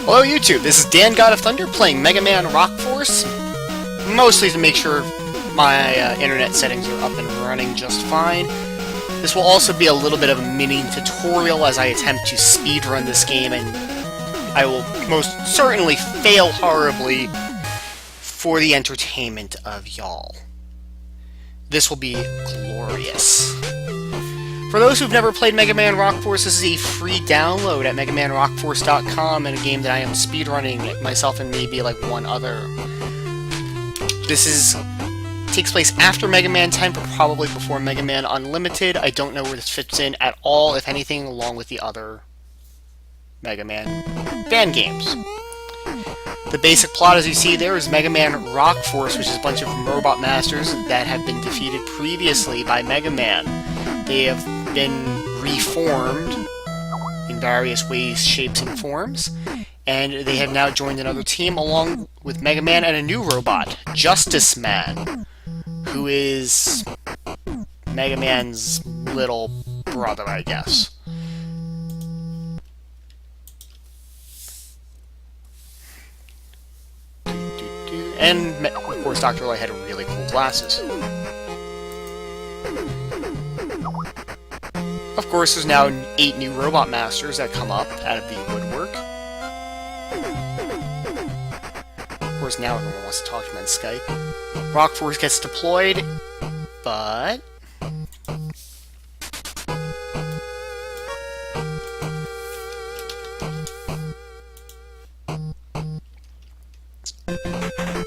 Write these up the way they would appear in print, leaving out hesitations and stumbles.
Hello YouTube, this is Dan God of Thunder playing Mega Man Rock Force, mostly to make sure my internet settings are up and running just fine. This will also be a little bit of a mini tutorial as I attempt to speedrun this game, and I will most certainly fail horribly for the entertainment of y'all. This will be glorious. For those who've never played Mega Man Rock Force, this is a free download at megamanrockforce.com, and a game that I am speedrunning, myself and maybe like one other. This takes place after Mega Man 10, but probably before Mega Man Unlimited. I don't know where this fits in at all, if anything, along with the other Mega Man fan games. The basic plot, as you see there, is Mega Man Rock Force, which is a bunch of robot masters that have been defeated previously by Mega Man. They have been reformed in various ways, shapes, and forms, and they have now joined another team along with Mega Man and a new robot, Justice Man, who is Mega Man's little brother, I guess. And, of course, Dr. Light had really cool glasses. Of course, there's now 8 new Robot Masters that come up out of the woodwork. Of course, now everyone wants to talk to me on Skype. Rock Force gets deployed, but...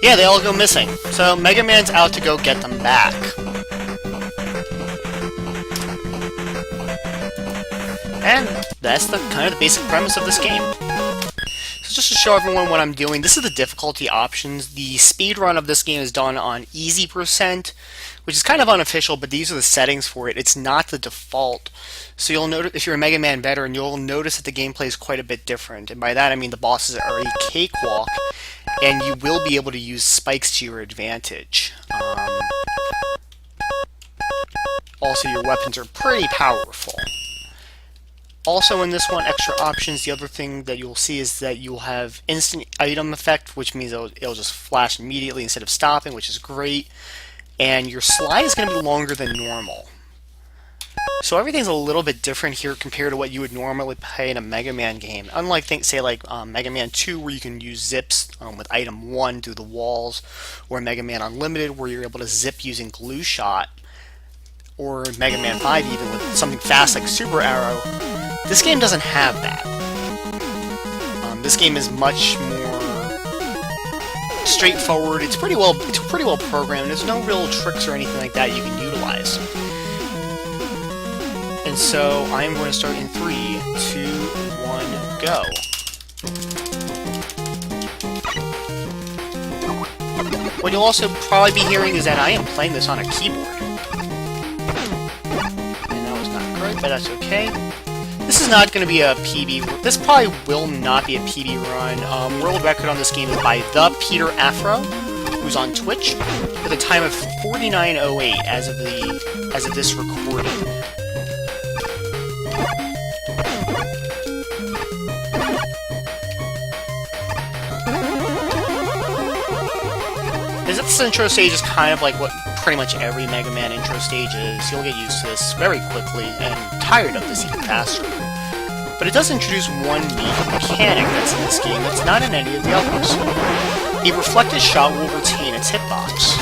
yeah, they all go missing. So Mega Man's out to go get them back. And that's the kind of the basic premise of this game. So just to show everyone what I'm doing, this is the difficulty options. The speedrun of this game is done on easy %, which is kind of unofficial, but these are the settings for it. It's not the default. So you'll notice, if you're a Mega Man veteran, you'll notice that the gameplay is quite a bit different. And by that I mean the bosses are a cakewalk, and you will be able to use spikes to your advantage. Also, your weapons are pretty powerful. Also in this one, extra options, the other thing that you'll see is that you'll have instant item effect, which means it'll just flash immediately instead of stopping, which is great. And your slide is going to be longer than normal. So everything's a little bit different here compared to what you would normally play in a Mega Man game. Unlike, say, like Mega Man 2, where you can use zips with item 1 through the walls, or Mega Man Unlimited, where you're able to zip using glue shot, or Mega Man 5 even with something fast like Super Arrow. This game doesn't have that. This game is much more straightforward. It's pretty well programmed. There's no real tricks or anything like that you can utilize. And so I am going to start in 3, 2, 1, go. What you'll also probably be hearing is that I am playing this on a keyboard. And that was not correct, but that's okay. This is not going to be a PB. This probably will not be a PB run. World record on this game is by the Peter Afro, who's on Twitch, with a time of 49:08 as of this recording. This intro stage is kind of like what pretty much every Mega Man intro stage is. You'll get used to this very quickly and tired of this even faster. But it does introduce one neat mechanic that's in this game that's not in any of the others. A reflected shot will retain its hitbox.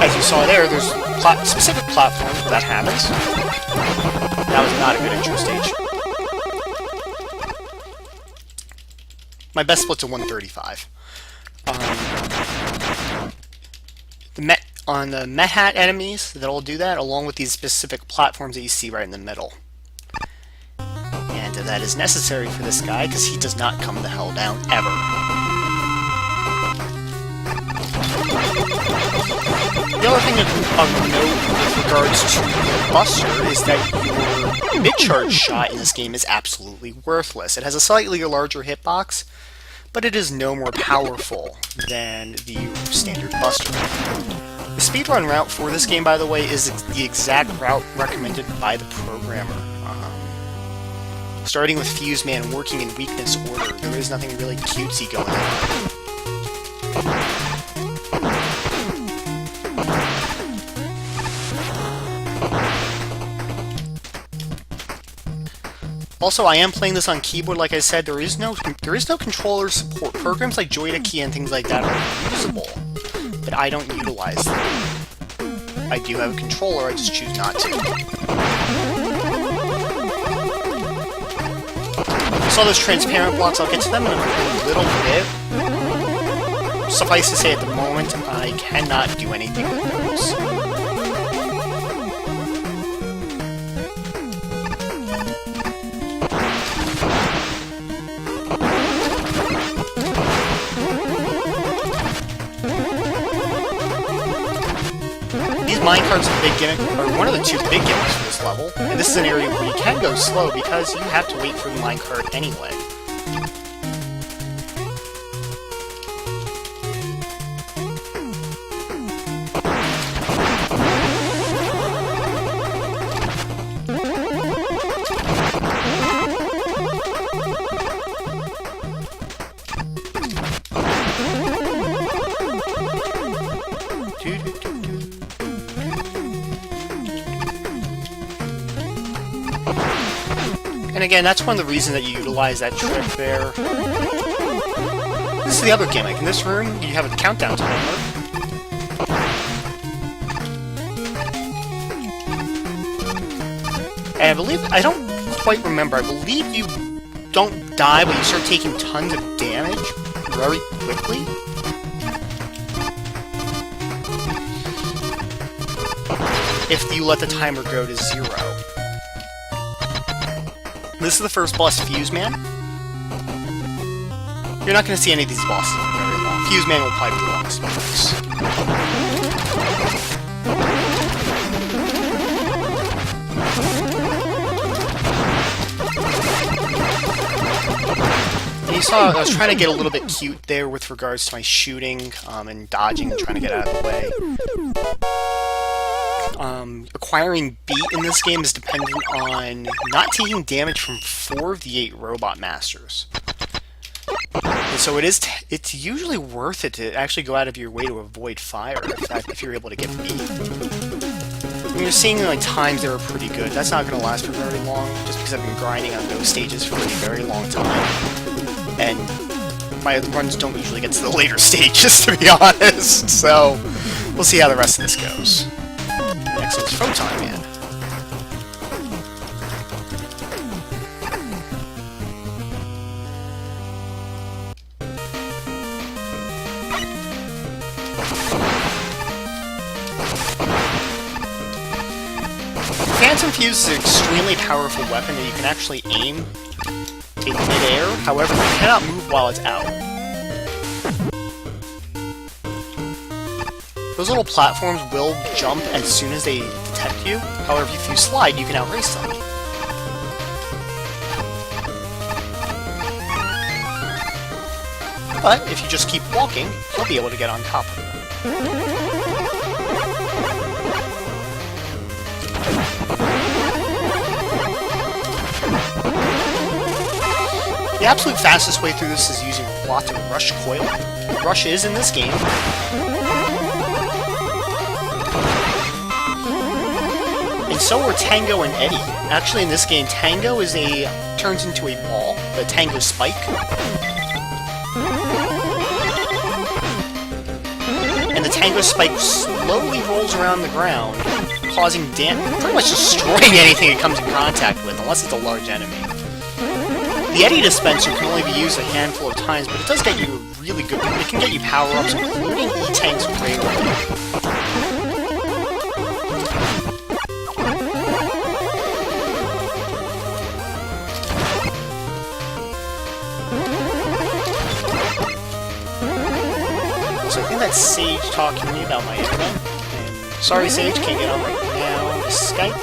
As you saw there's specific platforms where that happens. That was not a good intro stage. My best split's a 135. On the Met Hat enemies, that'll do that, along with these specific platforms that you see right in the middle. And that is necessary for this guy, because he does not come the hell down, ever. The other thing of note with regards to the Buster is that your mid-charge shot in this game is absolutely worthless. It has a slightly larger hitbox, but it is no more powerful than the standard Buster. The speedrun route for this game, by the way, is the exact route recommended by the programmer. starting with Fuse Man and working in weakness order. There is nothing really cutesy going on. Also, I am playing this on keyboard, like I said. There is no controller support. Programs like Joy-to-Key and things like that are usable, but I don't utilize them. I do have a controller, I just choose not to. So those transparent blocks, I'll get to them in a little bit. Suffice to say, at the moment, I cannot do anything with those. Minecart's a big gimmick, or one of the two big gimmicks for this level, and this is an area where you can go slow because you have to wait for the minecart anyway. And again, that's one of the reasons that you utilize that trick there. This is the other gimmick. In this room, you have a countdown timer. And I believe, I don't quite remember, I believe you don't die, but you start taking tons of damage very quickly. If you let the timer go to 0. This is the first boss, Fuse Man. You're not going to see any of these bosses for very long. Fuse Man will probably be the longest boss. And you saw I was trying to get a little bit cute there with regards to my shooting and dodging and trying to get out of the way. Acquiring beat in this game is dependent on not taking damage from 4 of the 8 robot masters. And so it's usually worth it to actually go out of your way to avoid fire if you're able to get beat. And you're seeing like times that are pretty good. That's not going to last for very long, just because I've been grinding on those stages for a very long time. And my runs don't usually get to the later stages, to be honest. So we'll see how the rest of this goes. Next is Photon Man. Phantom Fuse is an extremely powerful weapon that you can actually aim in mid-air, however, you cannot move while it's out. Those little platforms will jump as soon as they detect you. However, if you slide, you can outrace them. But if you just keep walking, you'll be able to get on top of them. The absolute fastest way through this is using lots of Rush Coil. Rush is in this game. And so are Tango and Eddie. Actually, in this game, Tango turns into a ball, the Tango Spike. And the Tango Spike slowly rolls around the ground, causing damage, pretty much destroying anything it comes in contact with, unless it's a large enemy. The Eddie Dispenser can only be used a handful of times, but it does get you really good. It can get you power-ups, including E-Tank's Railroad. So I think that's Sage talking to me about my internet. And sorry, Sage, can't get on right now. Skype.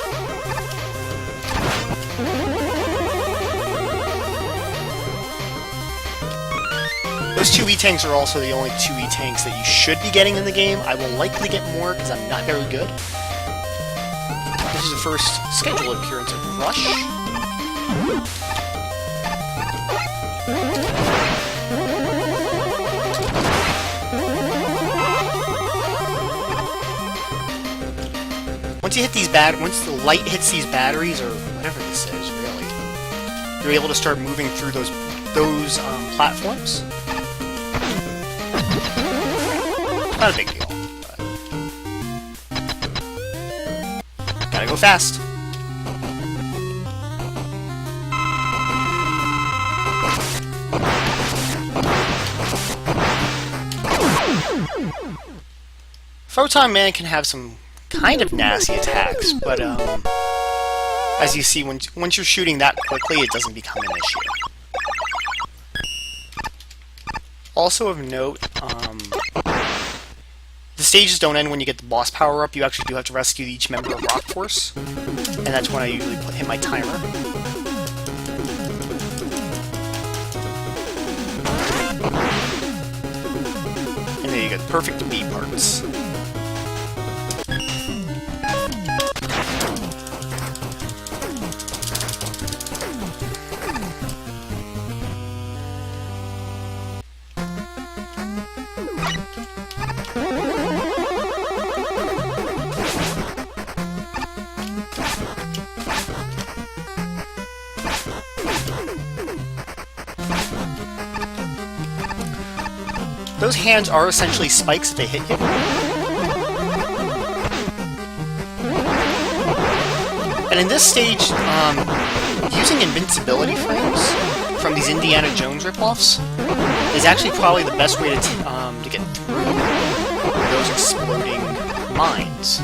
Those 2 E-Tanks are also the only 2 E-Tanks that you should be getting in the game. I will likely get more because I'm not very good. This is the first scheduled appearance of Rush. once the light hits these batteries, or whatever this is, really, you're able to start moving through those platforms. Not a big deal, but gotta go fast. Photon Man can have some kind of nasty attacks, but as you see, once you're shooting that quickly, it doesn't become an issue. Also of note, the stages don't end when you get the boss power up. You actually do have to rescue each member of Rock Force, and that's when I usually hit my timer. And there you go, the perfect B parts. Those hands are essentially spikes if they hit you. And in this stage, using invincibility frames from these Indiana Jones ripoffs is actually probably the best way to get through those exploding mines.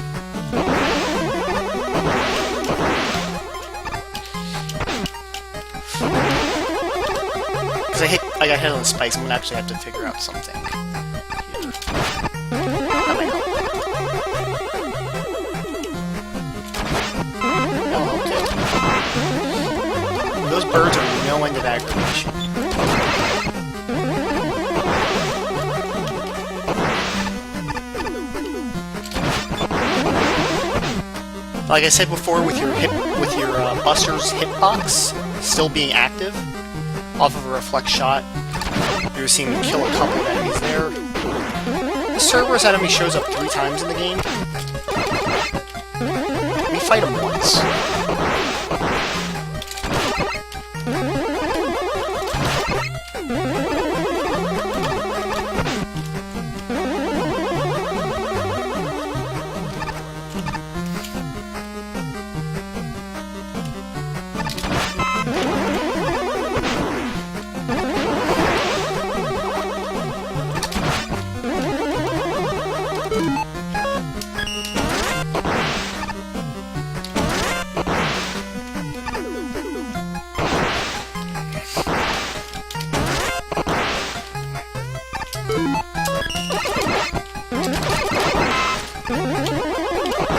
Because I got hit on the spikes, I'm gonna actually have to figure out something here. That might help. That'll help too. Those birds are no end of aggravation. Like I said before, with your Buster's hitbox still being active off of a reflect shot, you're seeing me kill a couple of enemies there. The Cerberus enemy shows up 3 times in the game. Let me fight him once.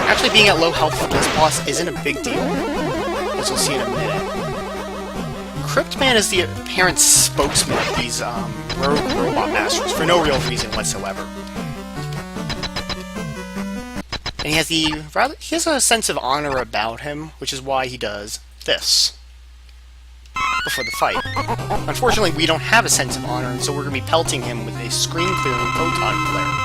Actually, being at low health for this boss isn't a big deal, as you'll see in a minute. Cryptman is the apparent spokesman of these robot masters for no real reason whatsoever. And he has a sense of honor about him, which is why he does this before the fight. Unfortunately, we don't have a sense of honor, and so we're going to be pelting him with a screen-clearing photon flare.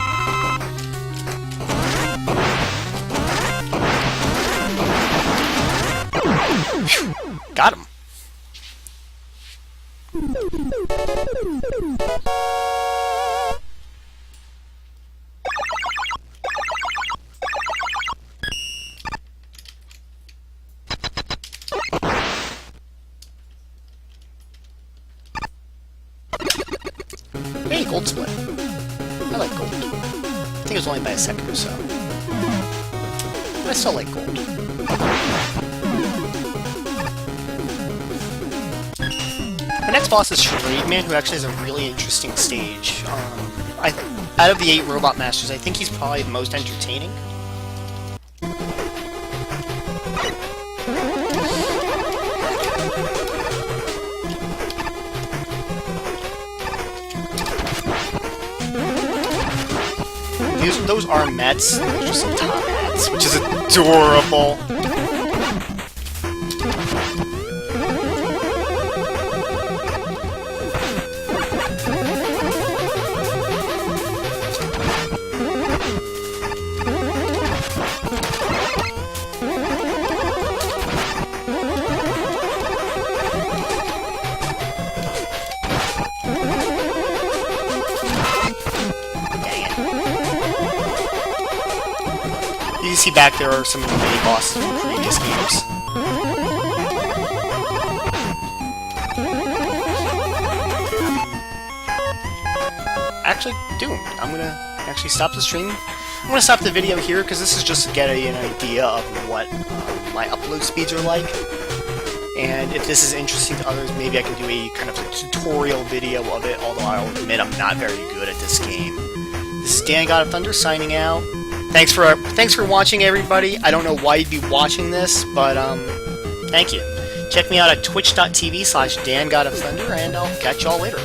Whew. Got him. Hey, gold split. I like gold. I think it was only by a second or so. But I still like gold. The next boss is Charade Man, who actually has a really interesting stage. Out of the 8 robot masters, I think he's probably the most entertaining. Those are Mets, those are some top hats, which is adorable. see back there are some of the mini bosses from previous games. Actually, I'm gonna actually stop the stream. I'm gonna stop the video here because this is just to get an idea of what my upload speeds are like. And if this is interesting to others, maybe I can do a kind of a tutorial video of it, although I'll admit I'm not very good at this game. This is Dan God of Thunder signing out. Thanks for watching, everybody. I don't know why you'd be watching this, but thank you. Check me out at twitch.tv/DanGodOfThunder, and I'll catch y'all later.